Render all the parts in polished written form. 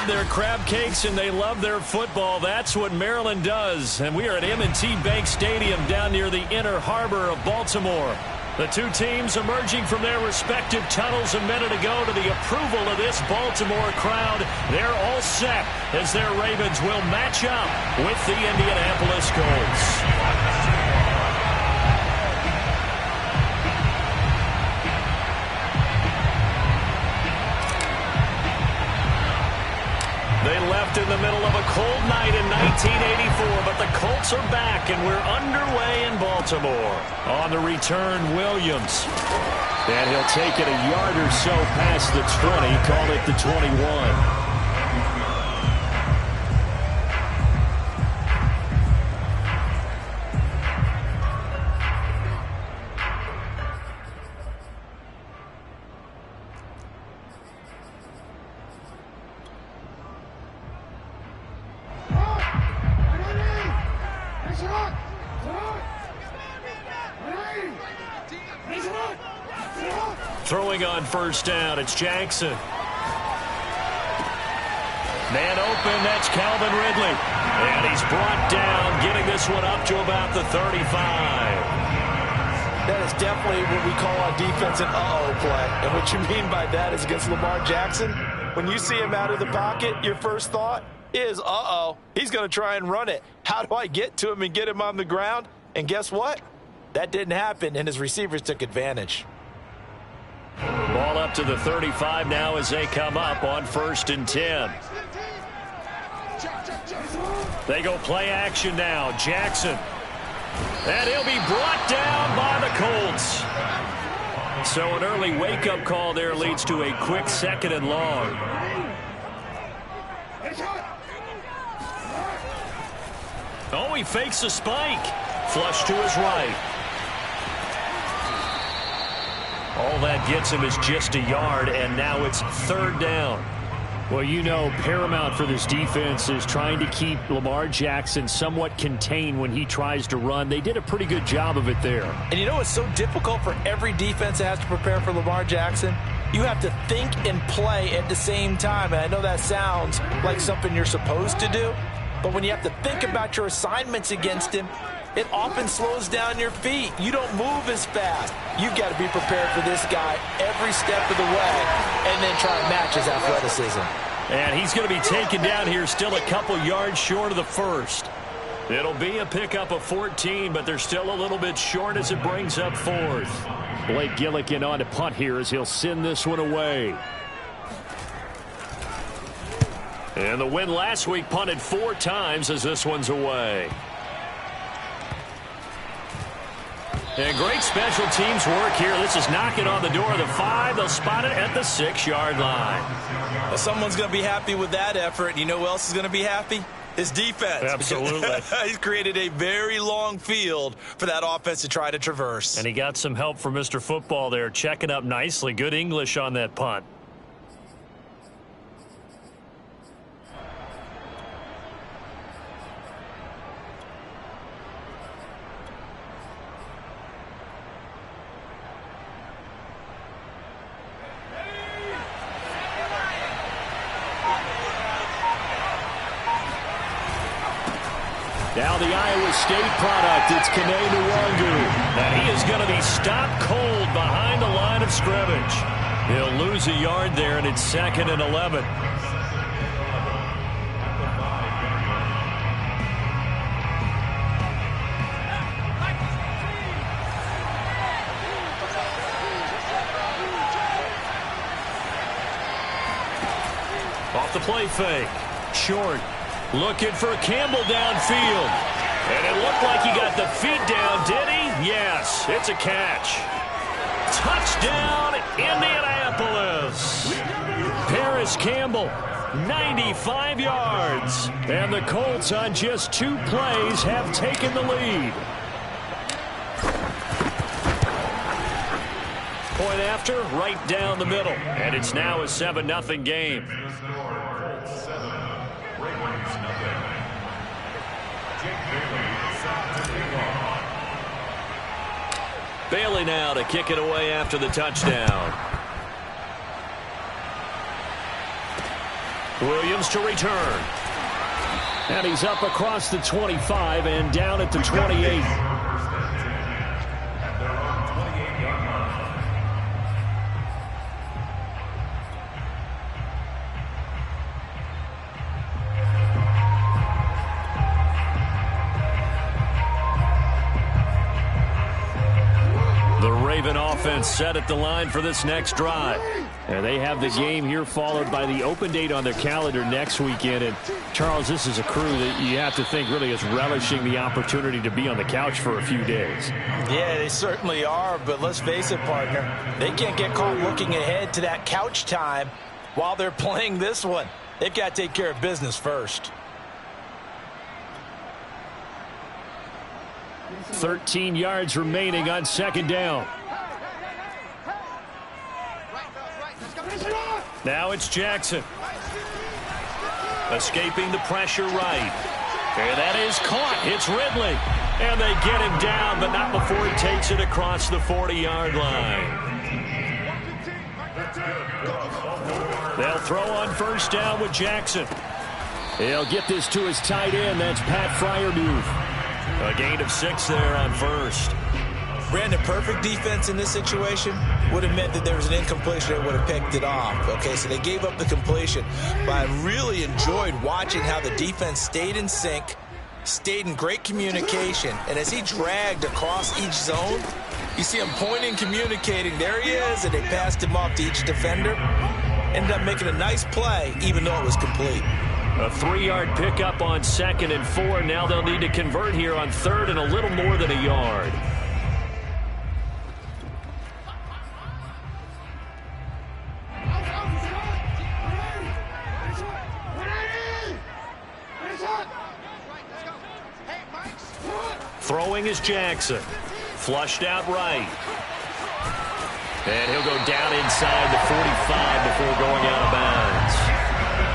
their crab cakes and they love their football. That's what Maryland does. And we are at M&T Bank Stadium down near the Inner Harbor of Baltimore. The two teams emerging from their respective tunnels a minute ago to the approval of this Baltimore crowd. They're all set as their Ravens will match up with the Indianapolis Colts. They left in the middle of a cold night in 1984, but the Colts are back, and we're underway in Baltimore. On the return, Williams. And he'll take it a yard or so past the 20, call it the 21. Throwing on first down, it's Jackson. Man open, that's Calvin Ridley. And he's brought down, getting this one up to about the 35. That is definitely what we call on defense an uh-oh play. And what you mean by that is against Lamar Jackson, when you see him out of the pocket, your first thought is, uh-oh, he's going to try and run it. How do I get to him and get him on the ground? And guess what? That didn't happen, and his receivers took advantage. Ball up to the 35 now as they come up on 1st and 10. They go play action now. Jackson. And he'll be brought down by the Colts. So an early wake-up call there leads to a quick 2nd and long. Oh, he fakes a spike. Flush to his right. All that gets him is just a yard, and now it's 3rd down. Well, you know, paramount for this defense is trying to keep Lamar Jackson somewhat contained when he tries to run. They did a pretty good job of it there. And you know it's so difficult for every defense that has to prepare for Lamar Jackson? You have to think and play at the same time. And I know that sounds like something you're supposed to do, but when you have to think about your assignments against him, it often slows down your feet. You don't move as fast. You've got to be prepared for this guy every step of the way and then try and match his athleticism. And he's going to be taken down here still a couple yards short of the first. It'll be a pickup of 14, but they're still a little bit short as it brings up 4th. Blake Gillikin on to punt here as he'll send this one away. And the win last week punted 4 times as this one's away. And great special teams work here. This is knocking on the door of the 5. They'll spot it at the 6-yard line. Well, someone's going to be happy with that effort. You know who else is going to be happy? His defense. Absolutely. He's created a very long field for that offense to try to traverse. And he got some help from Mr. Football there, checking up nicely. Good English on that punt. Now the Iowa State product, it's Kene Nwangu. And he is going to be stopped cold behind the line of scrimmage. He'll lose a yard there, and it's 2nd and 11. Off the play fake. Short. Looking for Campbell downfield. And it looked like he got the feet down, did he? Yes, it's a catch. Touchdown, Indianapolis. Paris Campbell, 95 yards. And the Colts on just 2 plays have taken the lead. Point after, right down the middle. And it's now a 7-0 game. Bailey now to kick it away after the touchdown. Williams to return. And he's up across the 25 and down at the 28. Offense set at the line for this next drive. And they have the game here followed by the open date on their calendar next weekend. And Charles, this is a crew that you have to think really is relishing the opportunity to be on the couch for a few days. Yeah, they certainly are. But let's face it, partner, they can't get caught looking ahead to that couch time while they're playing this one. They've got to take care of business first. 13 yards remaining on second down. Now it's Jackson. Escaping the pressure right. And that is caught. It's Ridley. And they get him down, but not before he takes it across the 40-yard line. They'll throw on first down with Jackson. He'll get this to his tight end. That's Pat Freiermuth. A gain of 6 there on first. Brandon, perfect defense in this situation would have meant that there was an incompletion that would have picked it off. Okay, so they gave up the completion. But I really enjoyed watching how the defense stayed in sync, stayed in great communication. And as he dragged across each zone, you see him pointing, communicating. There he is, and they passed him off to each defender. Ended up making a nice play, even though it was complete. A 3-yard pickup on 2nd and 4. Now they'll need to convert here on 3rd and a little more than a yard. Throwing is Jackson. Flushed out right. And he'll go down inside the 45 before going out of bounds.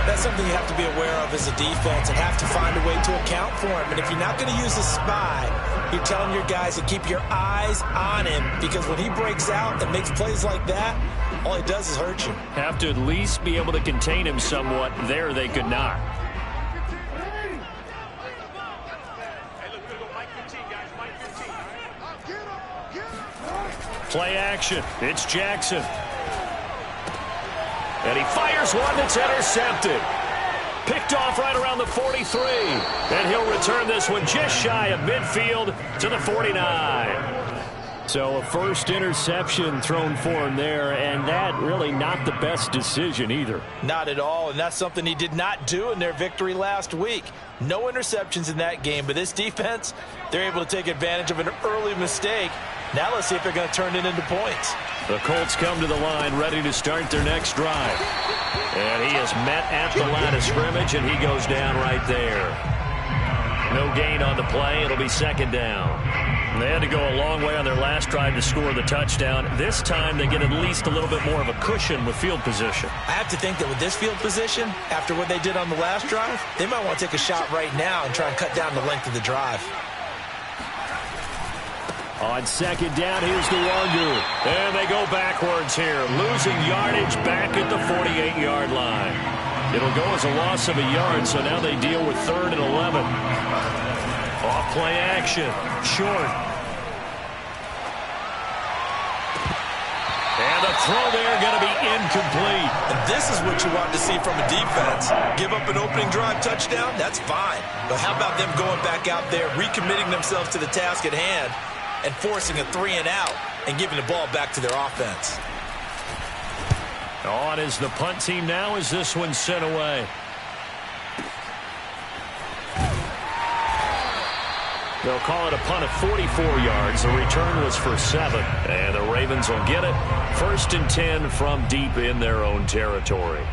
That's something you have to be aware of as a defense and have to find a way to account for him. And if you're not going to use a spy, you're telling your guys to keep your eyes on him, because when he breaks out and makes plays like that, all he does is hurt you. Have to at least be able to contain him somewhat. There they could not. Play action. It's Jackson. And he fires one that's intercepted. Picked off right around the 43. And he'll return this one just shy of midfield to the 49. So a first interception thrown for him there, and that really not the best decision either. Not at all, and that's something he did not do in their victory last week. No interceptions in that game, but this defense, they're able to take advantage of an early mistake. Now let's see if they're going to turn it into points. The Colts come to the line ready to start their next drive. And he is met at the line of scrimmage, and he goes down right there. No gain on the play. It'll be 2nd down. They had to go a long way on their last drive to score the touchdown. This time they get at least a little bit more of a cushion with field position. I have to think that with this field position, after what they did on the last drive, they might want to take a shot right now and try and cut down the length of the drive. On 2nd down, here's Nwangu. And they go backwards here, losing yardage back at the 48-yard line. It'll go as a loss of a yard, so now they deal with 3rd and 11. Off play action. Short. And the throw there going to be incomplete. And this is what you want to see from a defense. Give up an opening drive touchdown, that's fine. But how about them going back out there, recommitting themselves to the task at hand, and forcing a 3-and-out and giving the ball back to their offense. On is the punt team now as this one's sent away. They'll call it a punt of 44 yards. The return was for 7. And the Ravens will get it. 1st and 10 from deep in their own territory.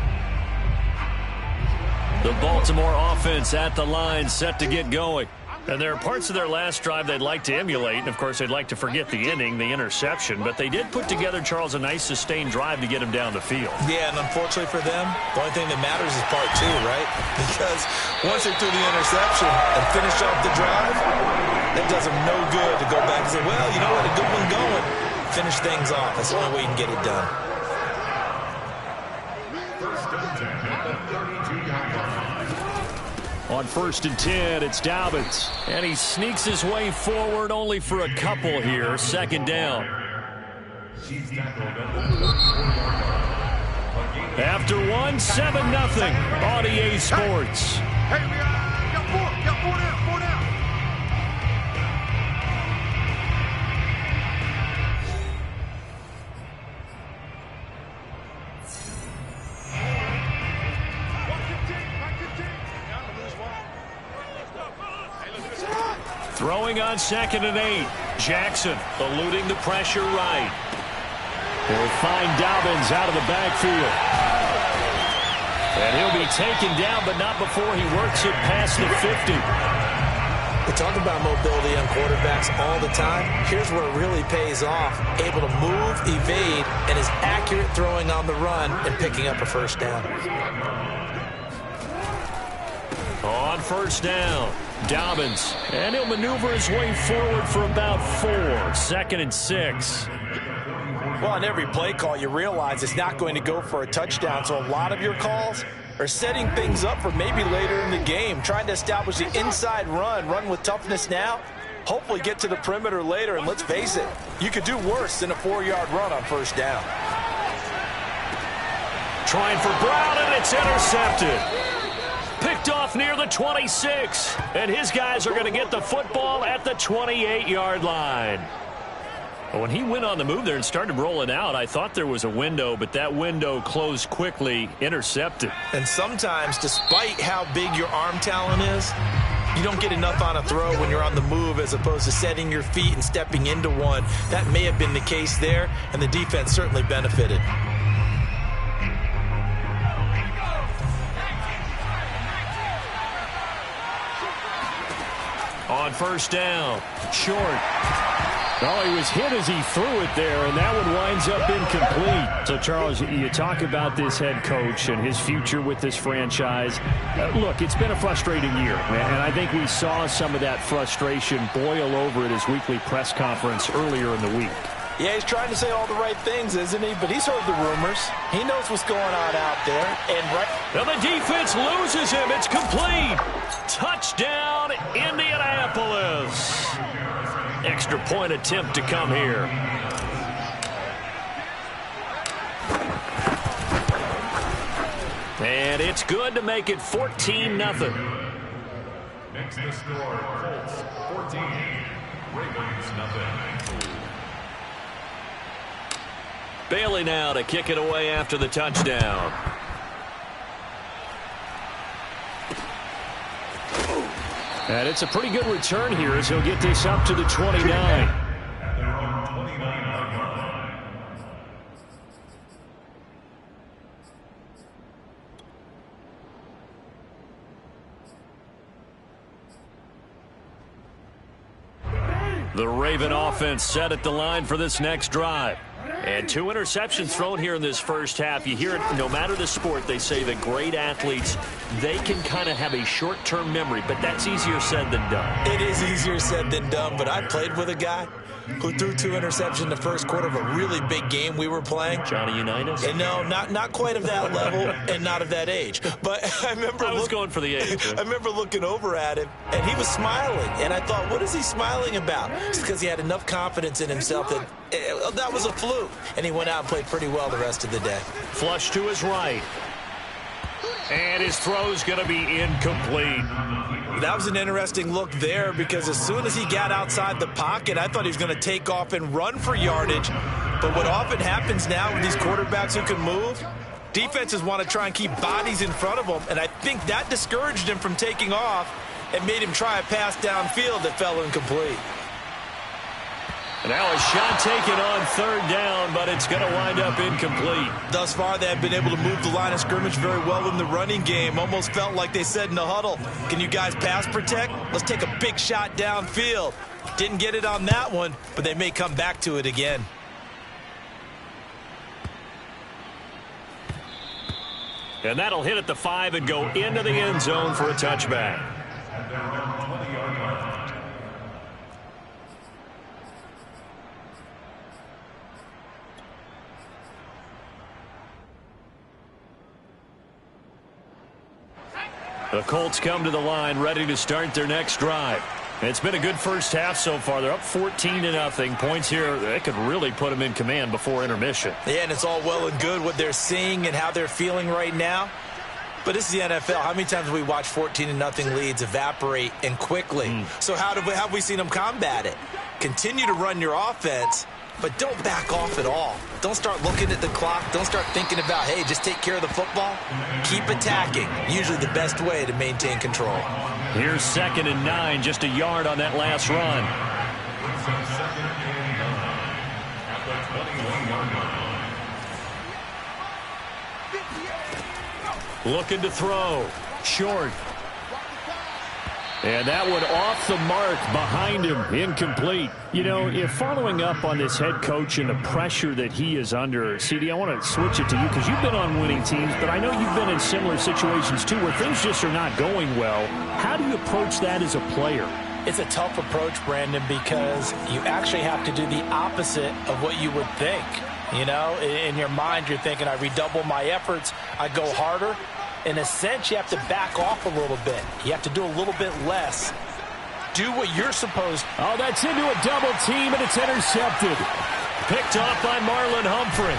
The Baltimore offense at the line, set to get going. And there are parts of their last drive they'd like to emulate. And, of course, they'd like to forget the ending, the interception. But they did put together, Charles, a nice sustained drive to get him down the field. Yeah, and unfortunately for them, the only thing that matters is part 2, right? Because once they threw the interception and finished off the drive, that does them no good to go back and say, well, you know what, a good one going. Finish things off. That's the only way you can get it done. On 1st and 10, it's Dobbins. And he sneaks his way forward only for a couple here. 2nd down. After 1, 7-0 on EA Sports. Hey, we got 4 down, 4 down. Throwing on 2nd and 8. Jackson eluding the pressure right. He'll find Dobbins out of the backfield. And he'll be taken down, but not before he works it past the 50. We talk about mobility on quarterbacks all the time. Here's where it really pays off. Able to move, evade, and is accurate throwing on the run and picking up a 1st down. On 1st down, Dobbins. And he'll maneuver his way forward for about 4. 2nd and 6. Well, on every play call, you realize it's not going to go for a touchdown, so a lot of your calls are setting things up for maybe later in the game, trying to establish the inside run with toughness now, hopefully get to the perimeter later, and let's face it, you could do worse than a 4-yard run on 1st down. Trying for Brown, and it's intercepted. Picked off near the 26, and his guys are going to get the football at the 28-yard line. When he went on the move there and started rolling out, I thought there was a window, but that window closed quickly, intercepted. And sometimes, despite how big your arm talent is, you don't get enough on a throw when you're on the move as opposed to setting your feet and stepping into one. That may have been the case there, and the defense certainly benefited. On 1st down, short. Oh, he was hit as he threw it there, and that one winds up incomplete. So, Charles, you talk about this head coach and his future with this franchise. Look, it's been a frustrating year, and I think we saw some of that frustration boil over at his weekly press conference earlier in the week. Yeah, he's trying to say all the right things, isn't he? But he's heard the rumors. He knows what's going on out there. Now the defense loses him. It's complete. Touchdown, Indianapolis. Extra point attempt to come here. And it's good to make it 14-0. Next to score, Colts 14, Ravens 0. Bailey now to kick it away after the touchdown. And it's a pretty good return here as he'll get this up to the 29. At their own 29-yard line. The Raven offense set at the line for this next drive. And 2 interceptions thrown here in this first half. You hear it, no matter the sport, they say that great athletes, they can kind of have a short-term memory, but that's easier said than done. It is easier said than done, but I played with a guy who threw 2 interceptions in the first quarter of a really big game we were playing. Johnny Unitas? And no, not quite of that level and not of that age. But I was going for the age. I remember looking over at him, and he was smiling. And I thought, what is he smiling about? It's because he had enough confidence in himself that that was a fluke. And he went out and played pretty well the rest of the day. Flush to his right. And his throw's going to be incomplete. That was an interesting look there because as soon as he got outside the pocket, I thought he was going to take off and run for yardage. But what often happens now with these quarterbacks who can move, defenses want to try and keep bodies in front of them, and I think that discouraged him from taking off and made him try a pass downfield that fell incomplete. And now a shot taken on 3rd down, but it's going to wind up incomplete. Thus far, they have been able to move the line of scrimmage very well in the running game. Almost felt like they said in the huddle, can you guys pass protect? Let's take a big shot downfield. Didn't get it on that one, but they may come back to it again. And that'll hit at the 5 and go into the end zone for a touchback. At their own 20-yard line. The Colts come to the line ready to start their next drive. It's been a good first half so far. They're up 14-0. Points here, they could really put them in command before intermission. Yeah, and it's all well and good what they're seeing and how they're feeling right now. But this is the NFL. How many times have we watched 14-0 leads evaporate and quickly? So how have we seen them combat it? Continue to run your offense, but don't back off at all. Don't start looking at the clock. Don't start thinking about, hey, just take care of the football. Keep attacking. Usually the best way to maintain control. Here's 2nd and 9, just a yard on that last run. Looking to throw. Short. And that one off the mark behind him. Incomplete. You know, if following up on this head coach and the pressure that he is under, CD, I want to switch it to you because you've been on winning teams, but I know you've been in similar situations too where things just are not going well. How do you approach that as a player? It's a tough approach, Brandon, because you actually have to do the opposite of what you would think. You know, in your mind, you're thinking, I redouble my efforts, I go harder. In a sense, you have to back off a little bit. You have to do a little bit less. Do what you're supposed to. Oh, that's into a double team, and it's intercepted. Picked off by Marlon Humphrey.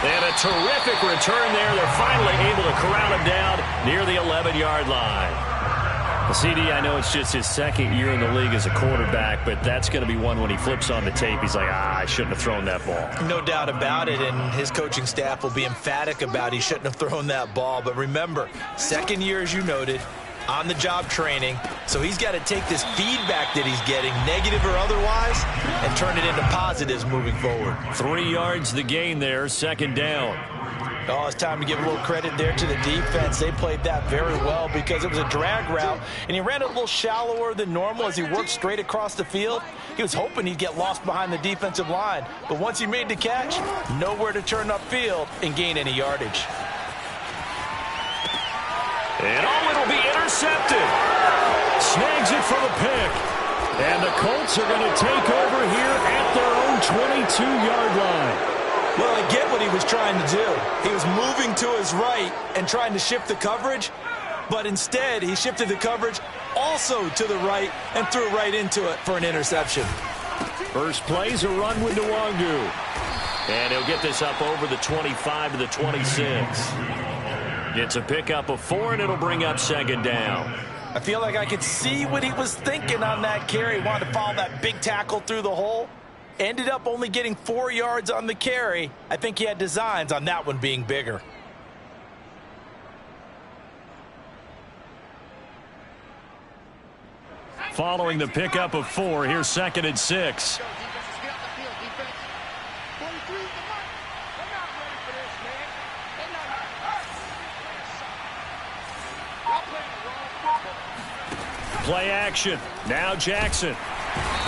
And a terrific return there. They're finally able to corral him down near the 11-yard line. CD, I know it's just his second year in the league as a quarterback, but that's going to be one when he flips on the tape. He's like, I shouldn't have thrown that ball. No doubt about it, and his coaching staff will be emphatic about he shouldn't have thrown that ball. But remember, second year, as you noted, on-the-job training, so he's got to take this feedback that he's getting, negative or otherwise, and turn it into positives moving forward. 3 yards the gain there, 2nd down. Oh, it's time to give a little credit there to the defense. They played that very well because it was a drag route, and he ran it a little shallower than normal as he worked straight across the field. He was hoping he'd get lost behind the defensive line, but once he made the catch, nowhere to turn upfield and gain any yardage. And it'll be intercepted. Snags it for the pick. And the Colts are going to take over here at their own 22-yard line. Well, I get what he was trying to do. He was moving to his right and trying to shift the coverage, but instead he shifted the coverage also to the right and threw right into it for an interception. First play's a run with Nwangu. And he'll get this up over the 25 to the 26. It's a pickup of 4, and it'll bring up 2nd down. I feel like I could see what he was thinking on that carry. He wanted to follow that big tackle through the hole. Ended up only getting 4 yards on the carry. I think he had designs on that one being bigger. Following the pickup of 4, here's 2nd and 6. Play action. Now Jackson.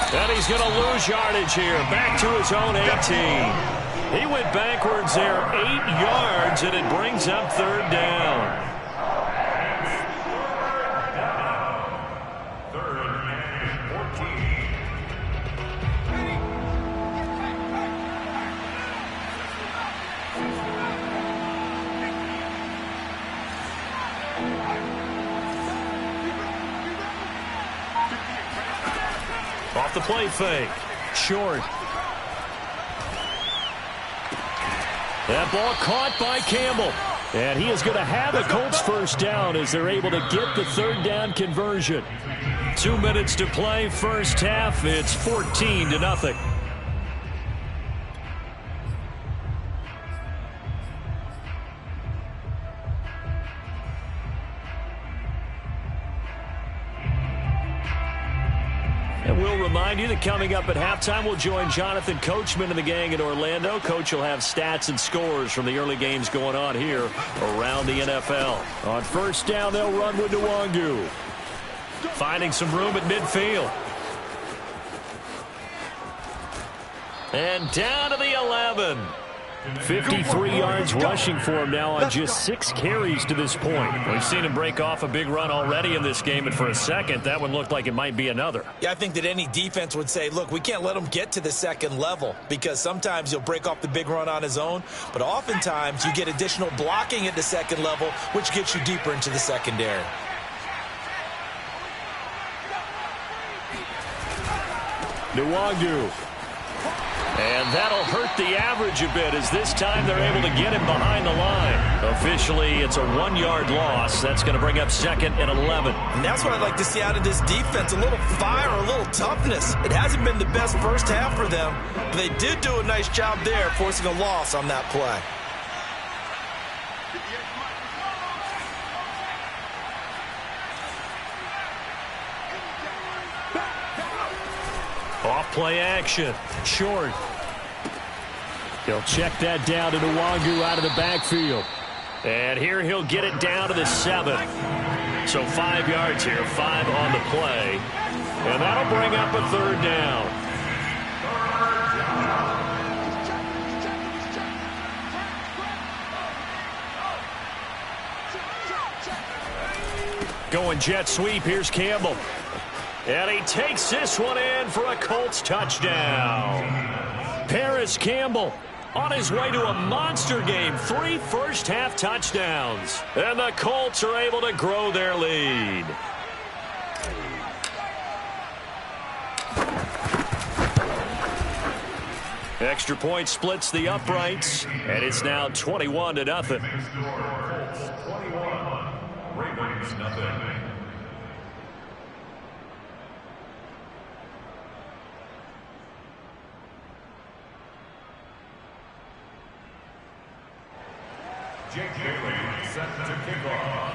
And he's going to lose yardage here. Back to his own 18. He went backwards there 8 yards, and it brings up 3rd down. 3rd and 14. Off the play fake. Short. That ball caught by Campbell. And he is going to have the Colts first down as they're able to get the 3rd down conversion. 2 minutes to play, first half. It's 14-0. And we'll remind you that coming up at halftime, we'll join Jonathan Coachman and the gang in Orlando. Coach will have stats and scores from the early games going on here around the NFL. On first down, they'll run with Nwangu. Finding some room at midfield. And down to the 11. 53 yards rushing for him now on just 6 carries to this point. We've seen him break off a big run already in this game, and for a second, that one looked like it might be another. Yeah, I think that any defense would say, look, we can't let him get to the 2nd level because sometimes he'll break off the big run on his own, but oftentimes you get additional blocking at the 2nd level, which gets you deeper into the secondary. Nwangu. And that'll hurt the average a bit as this time they're able to get him behind the line. Officially, it's a 1-yard loss. That's going to bring up 2nd and 11. And that's what I'd like to see out of this defense, a little fire, a little toughness. It hasn't been the best first half for them, but they did do a nice job there forcing a loss on that play. Off play action. Short. He'll check that down to Nwangu out of the backfield. And here he'll get it down to the 7. So 5 yards here, 5 on the play. And that'll bring up a 3rd down. Going jet sweep. Here's Campbell. And he takes this one in for a Colts touchdown. Paris Campbell on his way to a monster game. 3 first-half touchdowns. And the Colts are able to grow their lead. Extra point splits the uprights. And it's now 21-0. Colts 21, Ravens nothing. Jake Bailey set to kick off.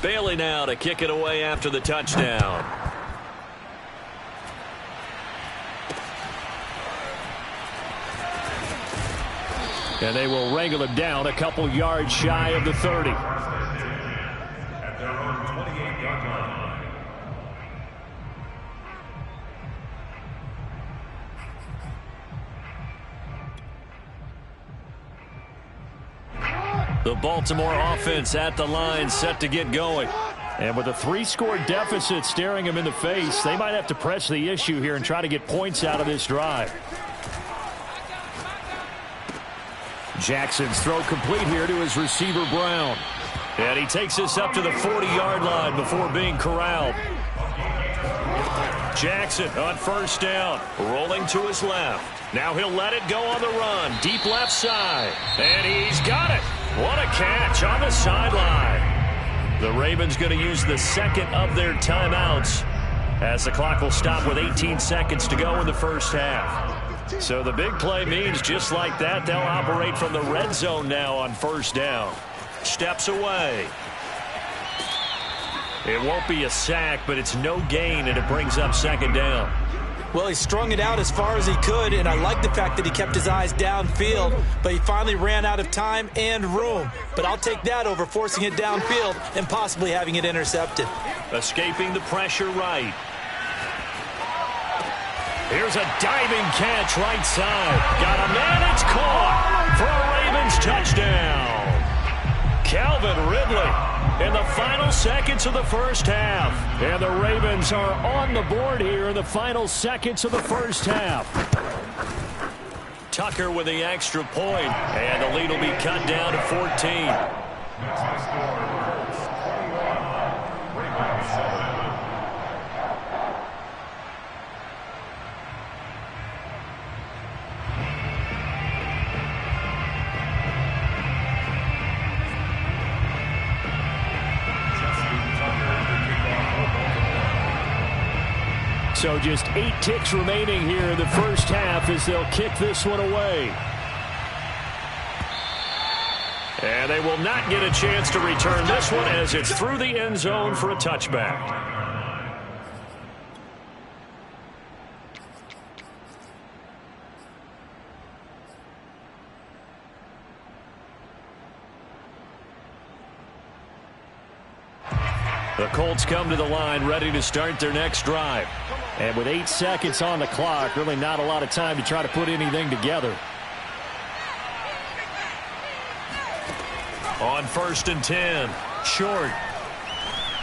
Bailey now to kick it away after the touchdown. And they will wrangle him down a couple yards shy of the 30. At their own 28-yard line. The Baltimore offense at the line, set to get going. And with a 3-score deficit staring them in the face, they might have to press the issue here and try to get points out of this drive. Jackson's throw complete here to his receiver, Brown. And he takes this up to the 40-yard line before being corralled. Jackson on 1st down, rolling to his left. Now he'll let it go on the run, deep left side. And he's got it. What a catch on the sideline. The Ravens going to use the 2nd of their timeouts as the clock will stop with 18 seconds to go in the first half. So the big play means just like that, they'll operate from the red zone now on 1st down. Steps away. It won't be a sack, but it's no gain, and it brings up 2nd down. Well, he strung it out as far as he could, and I like the fact that he kept his eyes downfield, but he finally ran out of time and room. But I'll take that over forcing it downfield and possibly having it intercepted. Escaping the pressure right. Here's a diving catch right side. Got a man, it's caught for a Ravens touchdown. Calvin Ridley in the final seconds of the first half. And the Ravens are on the board here in the final seconds of the first half. Tucker with the extra point, and the lead will be cut down to 14. Next high score, Colts 21, Ravens 7. So just 8 ticks remaining here in the first half as they'll kick this one away. And they will not get a chance to return this one as it's through the end zone for a touchback. The Colts come to the line ready to start their next drive. And with 8 seconds on the clock, really not a lot of time to try to put anything together. On 1st and 10, Short.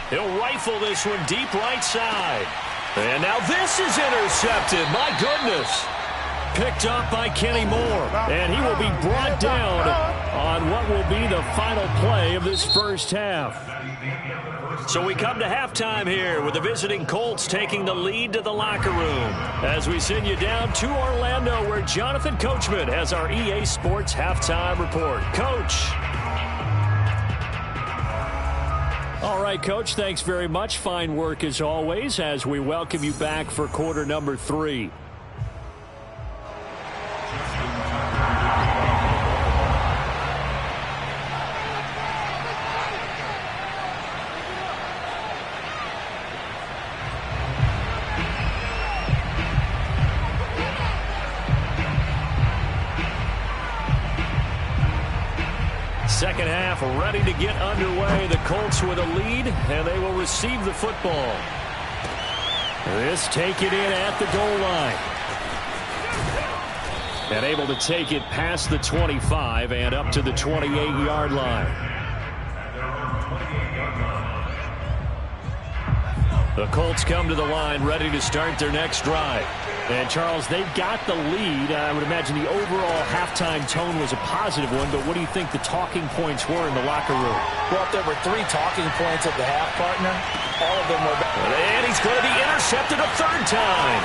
He'll rifle this one deep right side. And now this is intercepted. My goodness. Picked up by Kenny Moore. And he will be brought down on what will be the final play of this first half. So we come to halftime here with the visiting Colts taking the lead to the locker room as we send you down to Orlando where Jonathan Coachman has our EA Sports halftime report. Coach. All right, Coach, thanks very much. Fine work as always as we welcome you back for quarter number 3. Second half ready to get underway. The Colts with a lead, and they will receive the football. This take it in at the goal line. And able to take it past the 25 and up to the 28-yard line. The Colts come to the line ready to start their next drive. And, Charles, they've got the lead. I would imagine the overall halftime tone was a positive one, but what do you think the talking points were in the locker room? Well, if there were 3 talking points at the half, partner, all of them were back. And he's going to be intercepted a third time.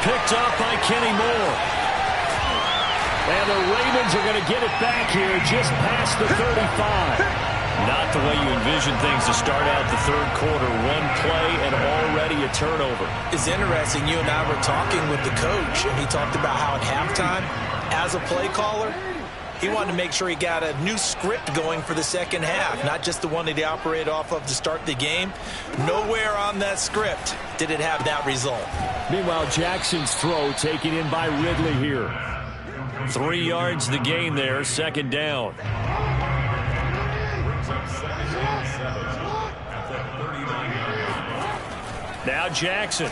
Picked off by Kenny Moore. And the Ravens are going to get it back here just past the 35. Not the way you envision things to start out the third quarter. One play and already a turnover. It's interesting. You and I were talking with the coach, and he talked about how at halftime, as a play caller, he wanted to make sure he got a new script going for the second half, not just the one that he operated off of to start the game. Nowhere on that script did it have that result. Meanwhile, Jackson's throw taken in by Ridley here. 3 yards the gain there, second down. Now Jackson.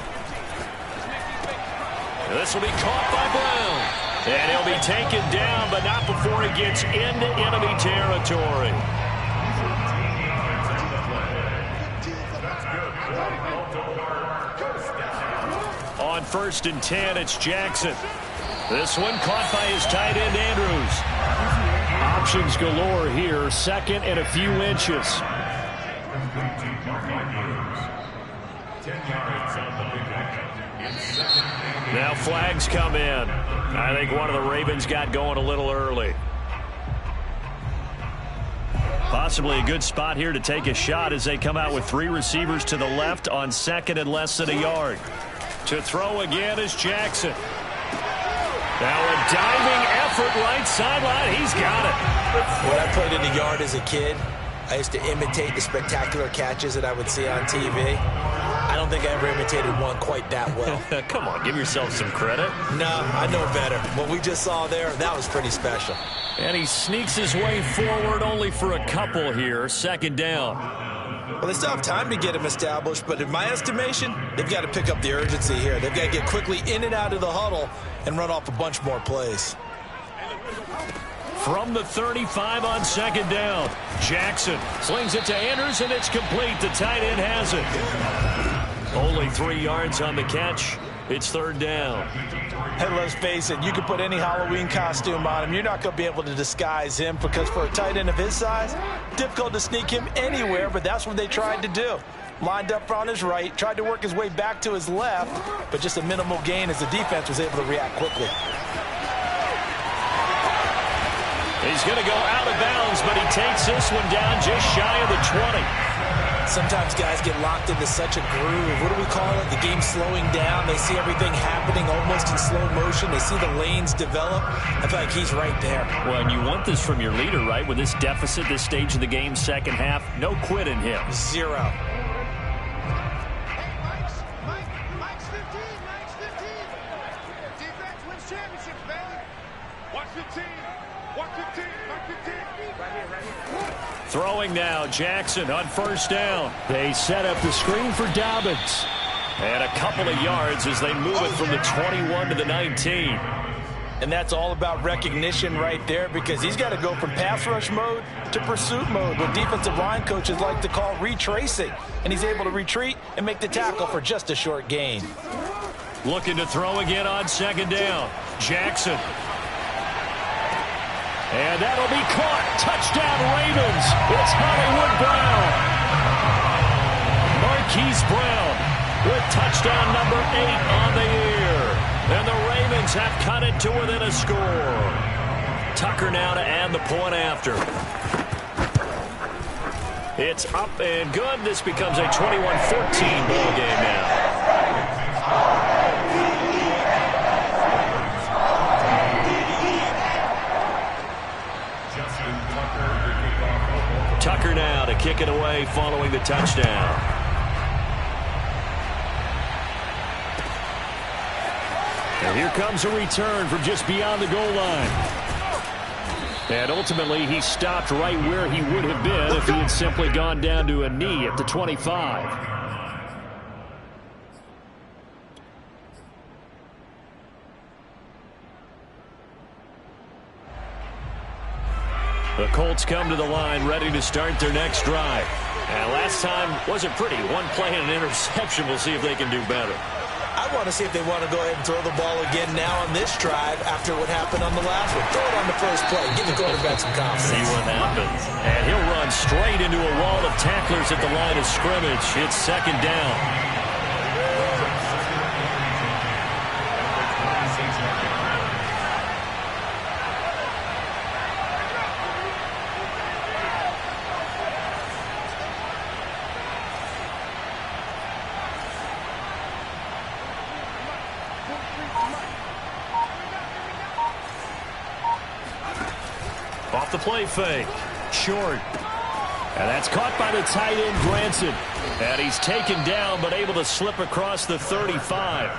This will be caught by Brown. And he'll be taken down, but not before he gets into enemy territory. On 1st and 10, it's Jackson. This one caught by his tight end, Andrews. Options galore here, second and a few inches. Now flags come in. I think one of the Ravens got going a little early. Possibly a good spot here to take a shot as they come out with 3 receivers to the left on second and less than a yard. To throw again is Jackson. Now a diving effort right sideline. He's got it. When I played in the yard as a kid, I used to imitate the spectacular catches that I would see on TV. I don't think I ever imitated one quite that well. Come on, give yourself some credit. No, I know better. What we just saw there, that was pretty special. And he sneaks his way forward only for a couple here. Second down. Well, they still have time to get him established, but in my estimation, they've got to pick up the urgency here. They've got to get quickly in and out of the huddle and run off a bunch more plays. From the 35 on second down, Jackson slings it to Andrews, and it's complete. The tight end has it. Only 3 yards on the catch. It's third down. Hey, let's face it, you can put any Halloween costume on him. You're not going to be able to disguise him because for a tight end of his size, difficult to sneak him anywhere, but that's what they tried to do. Lined up on his right, tried to work his way back to his left, but just a minimal gain as the defense was able to react quickly. He's going to go out of bounds, but he takes this one down just shy of the 20. Sometimes guys get locked into such a groove. What do we call it? The game slowing down. They see everything happening almost in slow motion. They see the lanes develop. I feel like he's right there. Well, and you want this from your leader, right? With this deficit, this stage of the game, second half, no quit in him. 0. Mike's 15. Defense wins championships, baby. Watch 15. Watch 15. Mike 15. Right here. Throwing now, Jackson on first down. They set up the screen for Dobbins. And a couple of yards as they move it from the 21 to the 19. And that's all about recognition right there because he's got to go from pass rush mode to pursuit mode, what defensive line coaches like to call retracing. And he's able to retreat and make the tackle for just a short gain. Looking to throw again on second down. Jackson. And that'll be caught. Touchdown, Ravens. It's Hollywood Brown. Marquise Brown with touchdown number 8 on the year. And the Ravens have cut it to within a score. Tucker now to add the point after. It's up and good. This becomes a 21-14 ball game now. Tucker now to kick it away following the touchdown. And here comes a return from just beyond the goal line. And ultimately, he stopped right where he would have been if he had simply gone down to a knee at the 25. The Colts come to the line ready to start their next drive. And last time wasn't pretty. One play and an interception. We'll see if they can do better. I want to see if they want to go ahead and throw the ball again now on this drive after what happened on the last one. Throw it on the first play. Give the quarterback some confidence. See what happens. And he'll run straight into a wall of tacklers at the line of scrimmage. It's second down. Off the play fake. Short. And that's caught by the tight end, Granson. And he's taken down, but able to slip across the 35.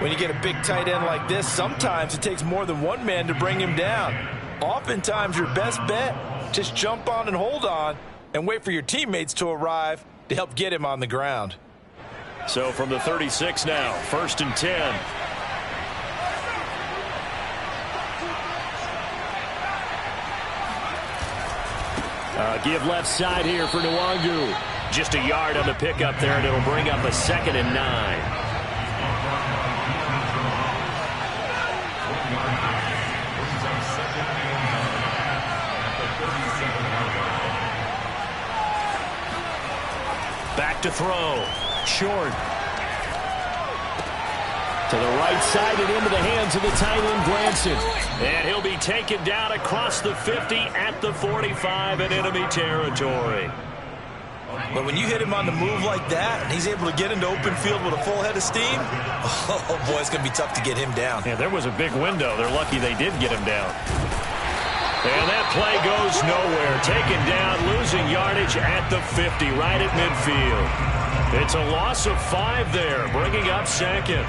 When you get a big tight end like this, sometimes it takes more than one man to bring him down. Oftentimes, your best bet, just jump on and hold on and wait for your teammates to arrive to help get him on the ground. So from the 36 now, 1st and 10. Give left side here for Nwangu. Just a yard on the pickup there, and it'll bring up a 2nd and 9. Back to throw. Short. To the right side and into the hands of the tight end, Granson. And he'll be taken down across the 50 at the 45 in enemy territory. But when you hit him on the move like that, and he's able to get into open field with a full head of steam, oh, boy, it's going to be tough to get him down. Yeah, there was a big window. They're lucky they did get him down. And that play goes nowhere. Taken down, losing yardage at the 50, right at midfield. It's a loss of 5 there, bringing up 2nd.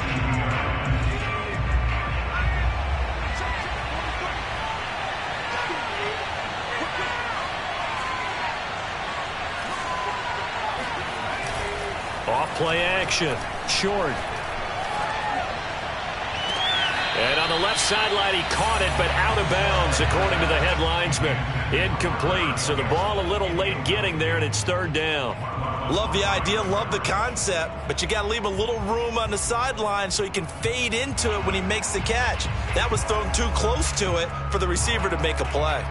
Off-play action. Short. And on the left sideline, he caught it, but out of bounds, according to the head linesman. Incomplete, so the ball a little late getting there, and it's 3rd down. Love the idea, love the concept, but you got to leave a little room on the sideline so he can fade into it when he makes the catch. That was thrown too close to it for the receiver to make a play.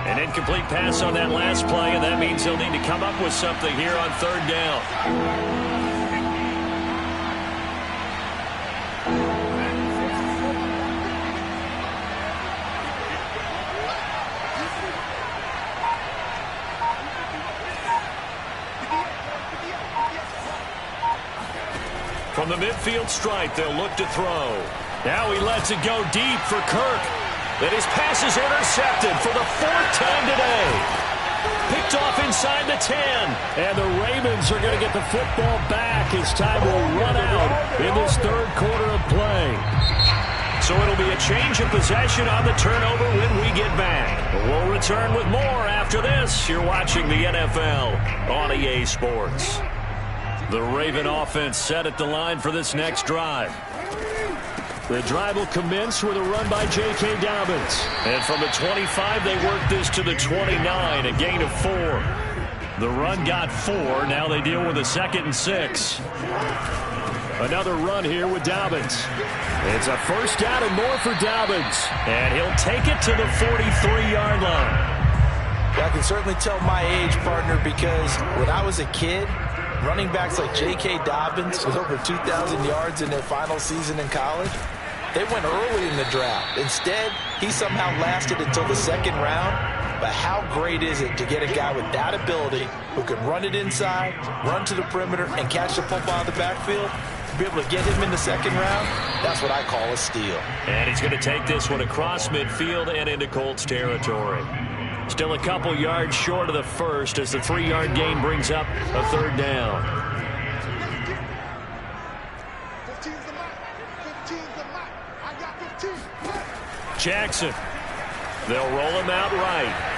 An incomplete pass on that last play, and that means he'll need to come up with something here on 3rd down. From the midfield stripe, they'll look to throw. Now he lets it go deep for Kirk. And his pass is intercepted for the 4th time today. Picked off inside the 10. And the Ravens are going to get the football back as time will run out in this 3rd quarter of play. So it'll be a change of possession on the turnover when we get back. We'll return with more after this. You're watching the NFL on EA Sports. The Raven offense set at the line for this next drive. The drive will commence with a run by J.K. Dobbins. And from the 25, they work this to the 29, a gain of 4. The run got 4. Now they deal with a 2nd and 6. Another run here with Dobbins. It's a first down and more for Dobbins. And he'll take it to the 43-yard line. I can certainly tell my age, partner, because when I was a kid, running backs like J.K. Dobbins with over 2,000 yards in their final season in college, they went early in the draft. Instead, he somehow lasted until the 2nd round. But how great is it to get a guy with that ability who can run it inside, run to the perimeter, and catch the football out of the backfield? To be able to get him in the 2nd round, that's what I call a steal. And he's going to take this one across midfield and into Colts territory. Still a couple yards short of the first as the 3-yard gain brings up a 3rd down. 15's the mark. 15's the mark. I got 15. Jackson. They'll roll him out right.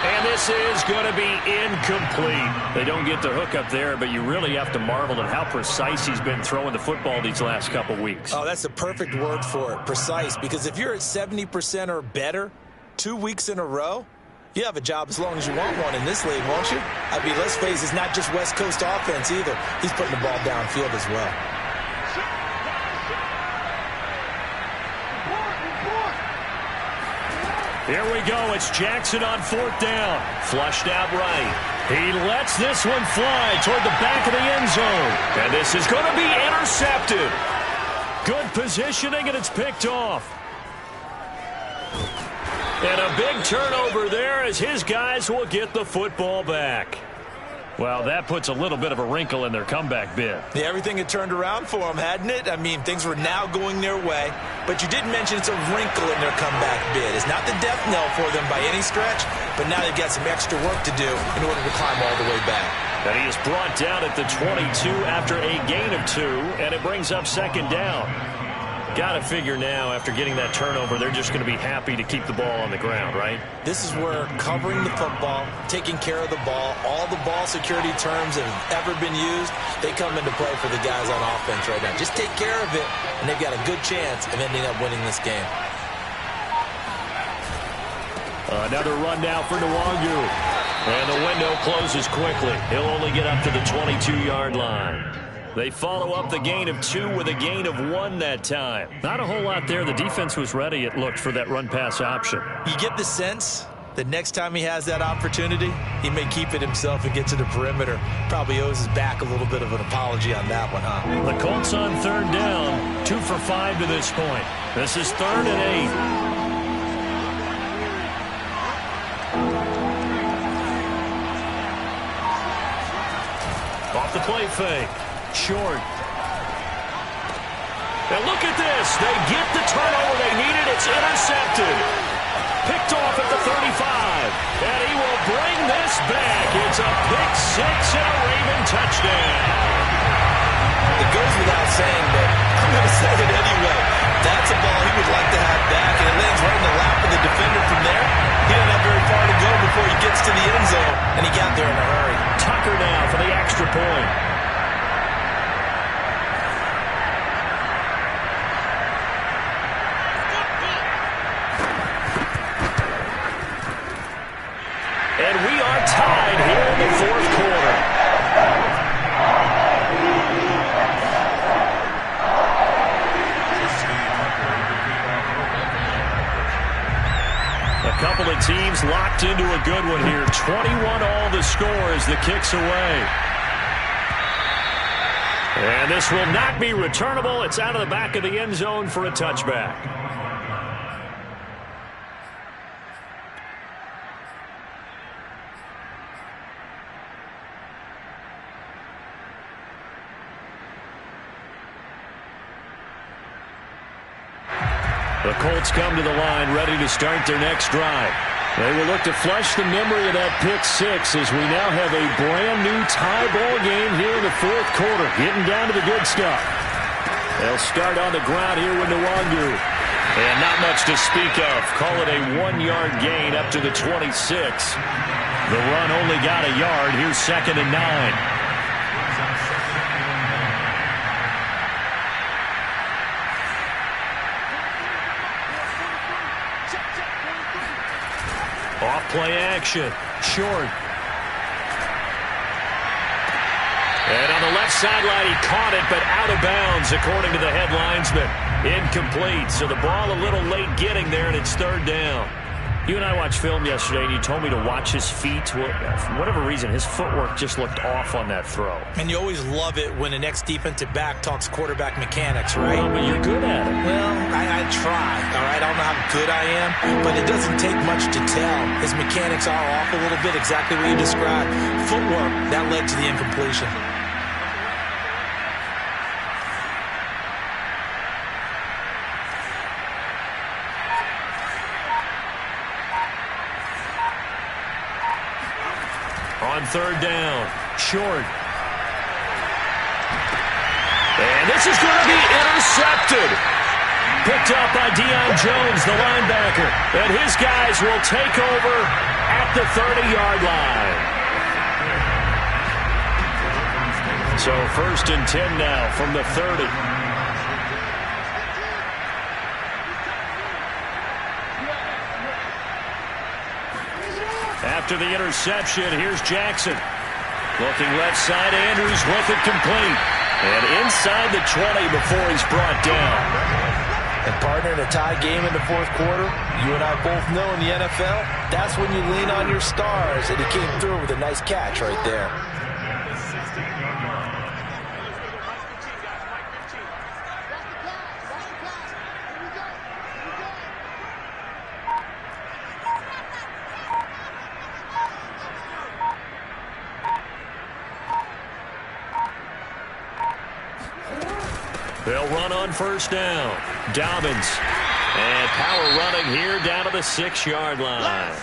And this is going to be incomplete. They don't get the hook up there, but you really have to marvel at how precise he's been throwing the football these last couple weeks. Oh, that's the perfect word for it, precise, because if you're at 70% or better 2 weeks in a row, you have a job as long as you want one in this league, won't you? I mean, let's face it, it's not just West Coast offense either. He's putting the ball downfield as well. Here we go. It's Jackson on 4th down. Flushed out right. He lets this one fly toward the back of the end zone. And this is going to be intercepted. Good positioning, and it's picked off. And a big turnover there as his guys will get the football back. Well, that puts a little bit of a wrinkle in their comeback bid. Yeah, everything had turned around for them, hadn't it? I mean, things were now going their way. But you did mention it's a wrinkle in their comeback bid. It's not the death knell for them by any stretch, but now they've got some extra work to do in order to climb all the way back. And he is brought down at the 22 after a gain of 2, and it brings up 2nd down. Got to figure now, after getting that turnover, they're just going to be happy to keep the ball on the ground, right? This is where covering the football, taking care of the ball, all the ball security terms that have ever been used, they come into play for the guys on offense right now. Just take care of it, and they've got a good chance of ending up winning this game. Another run now for Nwangu. And the window closes quickly. He'll only get up to the 22-yard line. They follow up the gain of 2 with a gain of 1 that time. Not a whole lot there. The defense was ready, it looked, for that run-pass option. You get the sense that next time he has that opportunity, he may keep it himself and get to the perimeter. Probably owes his back a little bit of an apology on that one, huh? The Colts on 3rd down, 2 for 5 to this point. This is 3rd and 8. Off the play fake. Short. And look at this. They get the turnover they needed. It's intercepted. Picked off at the 35. And he will bring this back. It's a pick 6 and a Raven touchdown. It goes without saying, but I'm going to say it anyway. That's a ball he would like to have back, and it lands right in the lap of the defender from there. He doesn't have very far to go before he gets to the end zone, and he got there in a hurry. Tucker now for the extra point. And we are tied here in the 4th quarter. A couple of teams locked into a good one here. 21 all the score as the kick's away. And this will not be returnable. It's out of the back of the end zone for a touchback. The Colts come to the line ready to start their next drive. They will look to flush the memory of that pick 6 as we now have a brand new tie ball game here in the 4th quarter, getting down to the good stuff. They'll start on the ground here with Nwangu. And not much to speak of. Call it a 1-yard gain up to the 26. The run only got a yard. Here's 2nd and 9. Off play action. Short. And on the left sideline, he caught it, but out of bounds, according to the head linesman. Incomplete. So the ball a little late getting there, and it's third down. You and I watched film yesterday, and you told me to watch his feet. Well, for whatever reason, his footwork just looked off on that throw. And you always love it when the next defensive back talks quarterback mechanics, right? Well, but you're good at it. Well, I try, all right? I don't know how good I am, but it doesn't take much to tell. His mechanics are off a little bit, exactly what you described. Footwork, that led to the incompletion. On third down, short. And this is going to be intercepted. Picked up by Deion Jones, the linebacker. And his guys will take over at the 30-yard line. So 1st and 10 now from the 30. After the interception, here's Jackson. Looking left side, Andrews with it complete. And inside the 20 before he's brought down. And partner, in a tie game in the fourth quarter, you and I both know in the NFL, that's when you lean on your stars. And he came through with a nice catch right there. They'll run on first down. Dobbins. And power running here down to the 6-yard line.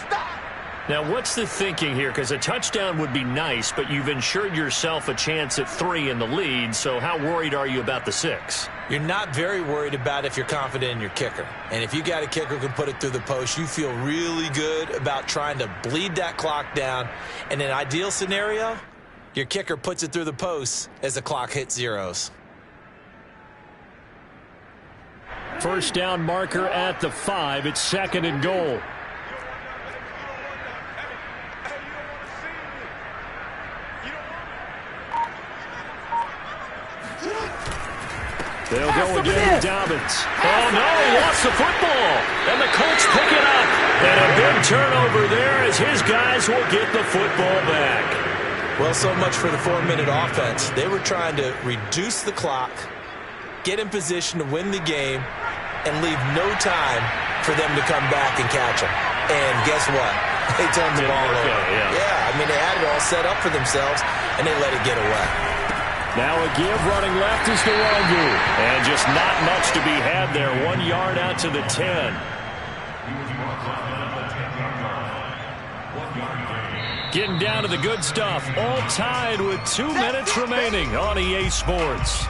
Now, what's the thinking here? Because a touchdown would be nice, but you've ensured yourself a chance at 3 in the lead, so how worried are you about the 6? You're not very worried about if you're confident in your kicker. And if you got a kicker who can put it through the post, you feel really good about trying to bleed that clock down. In an ideal scenario, your kicker puts it through the post as the clock hits zeros. First down marker at the 5. It's 2nd and goal. They'll go again with Dobbins. Oh, no, he lost the football. And the Colts pick it up. And a big turnover there as his guys will get the football back. Well, so much for the 4-minute offense. They were trying to reduce the clock, get in position to win the game, and leave no time for them to come back and catch them. And guess what? They turned the ball over. Yeah, I mean, they had it all set up for themselves, and they let it get away. Now a give running left is Nwogu. And just not much to be had there. 1 yard out to the 10. Getting down to the good stuff. All tied with 2 minutes remaining on EA Sports.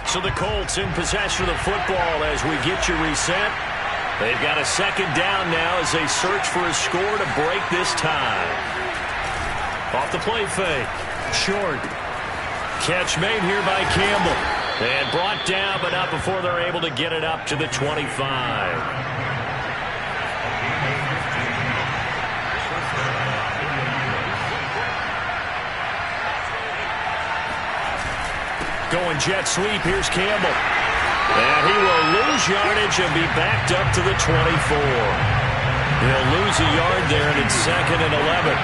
So the Colts in possession of the football as we get you reset. They've got a 2nd down now as they search for a score to break this tie. Off the play fake. Short. Catch made here by Campbell. And brought down, but not before they're able to get it up to the 25. Going jet sweep. Here's Campbell. And he will lose yardage and be backed up to the 24. He'll lose a yard there, and it's 2nd and 11.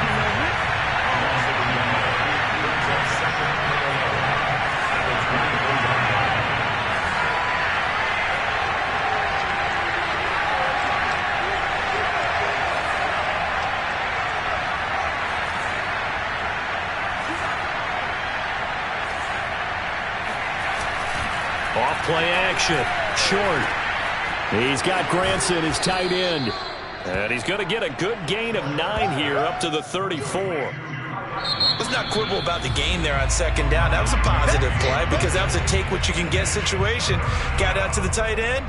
Off-play action. Short. He's got Granson, his tight end. And he's going to get a good gain of 9 here up to the 34. Let's not quibble about the gain there on 2nd down. That was a positive play because that was a take-what-you-can-get situation. Got out to the tight end.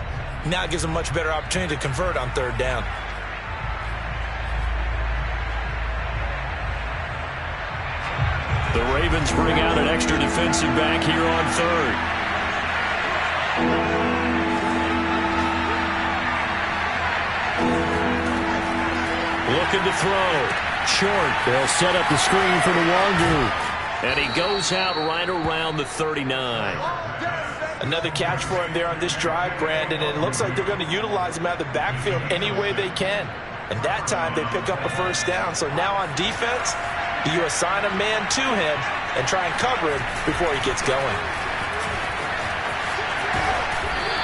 Now it gives them a much better opportunity to convert on 3rd down. The Ravens bring out an extra defensive back here on 3rd. Looking to throw. Short. They'll set up the screen for Nwangu. And he goes out right around the 39. Another catch for him there on this drive, Brandon, and it looks like they're going to utilize him out of the backfield any way they can. And that time they pick up a first down. So now on defense, you assign a man to him and try and cover him before he gets going.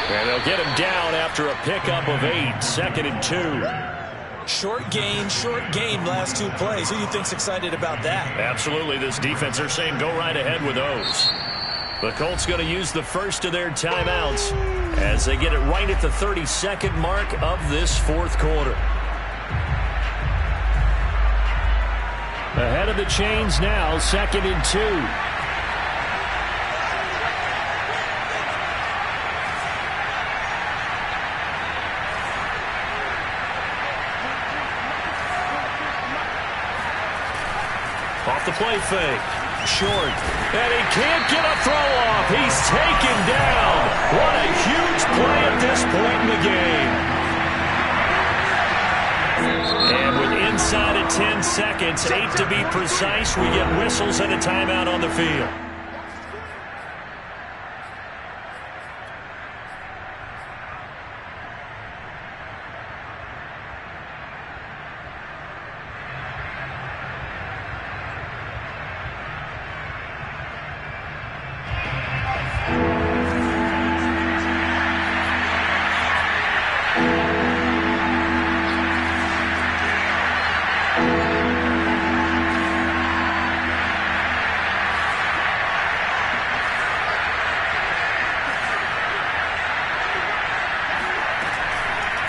And they'll get him down after a pickup of 8, 2nd and 2. Short gain, last 2 plays. Who do you think's excited about that? Absolutely, this defense, they're saying go right ahead with those. The Colts going to use the first of their timeouts as they get it right at the 32nd mark of this 4th quarter. Ahead of the chains now, 2nd and 2. Off the play fake. Short. And he can't get a throw off. He's taken down. What a huge play at this point in the game. And with inside of 10 seconds, 8 to be precise, we get whistles and a timeout on the field.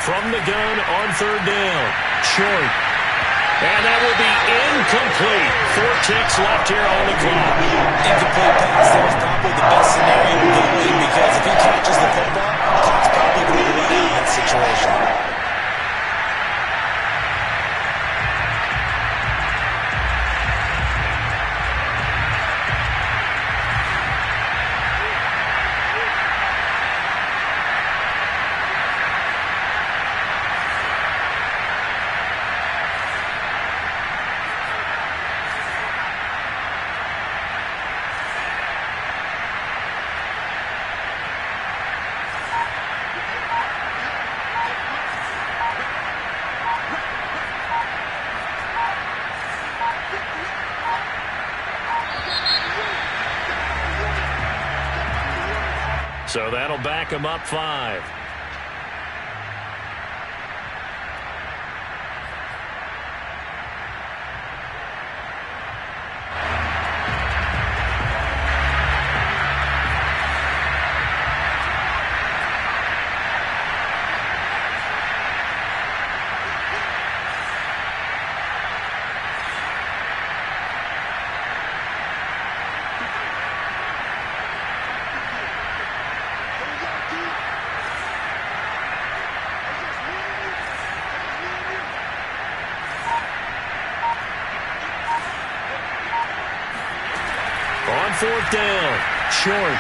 From the gun on 3rd down. Short. And that will be incomplete. 4 ticks left here on the clock. Incomplete pass. That was probably the best scenario going because if he catches the football, clock's probably going to run out in that situation. So that'll back him up 5. On 4th down, Short.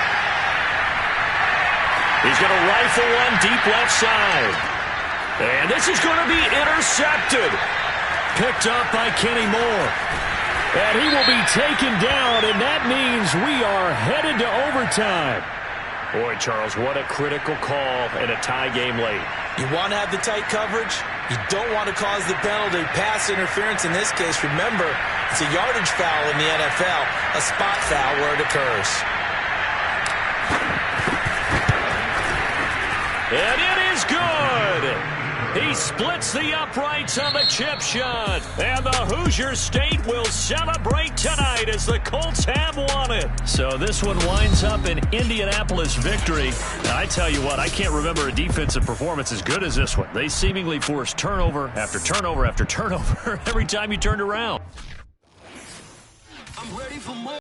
He's going to rifle one deep left side. And this is going to be intercepted. Picked up by Kenny Moore. And he will be taken down, and that means we are headed to overtime. Boy, Charles, what a critical call in a tie game late. You want to have the tight coverage. You don't want to cause the penalty. Pass interference in this case. Remember, it's a yardage foul in the NFL, a spot foul where it occurs. And it is good. He splits the uprights on the chip shot. And the Hoosier State will celebrate tonight as the Colts have won it. So this one winds up an Indianapolis victory. And I tell you what, I can't remember a defensive performance as good as this one. They seemingly forced turnover after turnover after turnover every time you turned around. I'm ready for more.